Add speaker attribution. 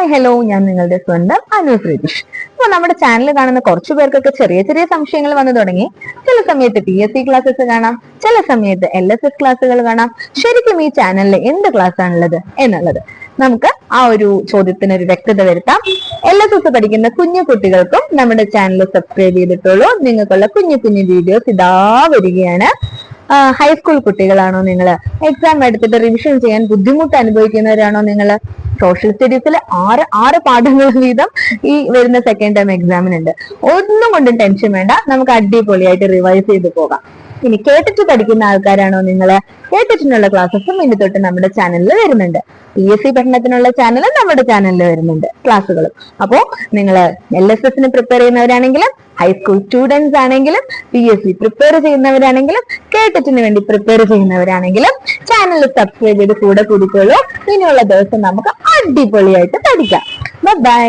Speaker 1: Hi hello, ഞാൻ നിങ്ങളുടെ സ്വന്തം അനു ശ്രീതിഷ്. അപ്പൊ നമ്മുടെ ചാനൽ കാണുന്ന കുറച്ചു പേർക്കൊക്കെ ചെറിയ ചെറിയ സംശയങ്ങൾ വന്നു തുടങ്ങി. ചില സമയത്ത് PSC ക്ലാസ്സസ് കാണാം, ചില സമയത്ത് LSS ക്ലാസ്സുകൾ കാണാം. ശരിക്കും ഈ ചാനലിൽ എന്ത് ക്ലാസ് ആണുള്ളത് എന്നുള്ളത് നമുക്ക് ആ ഒരു ചോദ്യത്തിന് ഒരു വ്യക്തത വരുത്താം. LSS പഠിക്കുന്ന കുഞ്ഞു കുട്ടികൾക്കും നമ്മുടെ ചാനൽ സബ്സ്ക്രൈബ് ചെയ്തിട്ടുള്ളൂ. നിങ്ങൾക്കുള്ള കുഞ്ഞു കുഞ്ഞു വീഡിയോസ് ഇതാ വരികയാണ്. ഹൈസ്കൂൾ കുട്ടികളാണോ നിങ്ങൾ? എക്സാം എടുത്തിട്ട് റിവിഷൻ ചെയ്യാൻ ബുദ്ധിമുട്ട് അനുഭവിക്കുന്നവരാണോ നിങ്ങൾ? സോഷ്യൽ സ്റ്റഡീസിൽ ആറ് പാഠങ്ങൾ വീതം ഈ വരുന്ന സെക്കൻഡ് ടേം എക്സാമിനുണ്ട്. ഒന്നും കൊണ്ടും ടെൻഷൻ വേണ്ട, നമുക്ക് അടിപൊളിയായിട്ട് റിവൈസ് ചെയ്ത് പോകാം. ഇനി കേട്ടിട്ട് പഠിക്കുന്ന ആൾക്കാരാണോ നിങ്ങള്? കേട്ടിട്ടുള്ള ക്ലാസ്സസും ഇനി തൊട്ട് നമ്മുടെ ചാനലിൽ വരുന്നുണ്ട്. PSC പഠനത്തിനുള്ള ചാനൽ നമ്മുടെ ചാനലിൽ വരുന്നുണ്ട്, ക്ലാസ്സുകളും. അപ്പോ നിങ്ങൾ LSSന് പ്രിപ്പയർ ചെയ്യുന്നവരാണെങ്കിലും, ഹൈസ്കൂൾ സ്റ്റുഡൻസ് ആണെങ്കിലും, PSC പ്രിപ്പയർ ചെയ്യുന്നവരാണെങ്കിലും, കേട്ടിട്ടിന് വേണ്ടി പ്രിപ്പയർ ചെയ്യുന്നവരാണെങ്കിലും ചാനൽ സബ്സ്ക്രൈബ് ചെയ്ത് കൂടെ കൂടിക്കോളൂ. ഇനിയുള്ള ദിവസം നമുക്ക് അടിപൊളിയായിട്ട് പഠിക്കാം. ബൈ.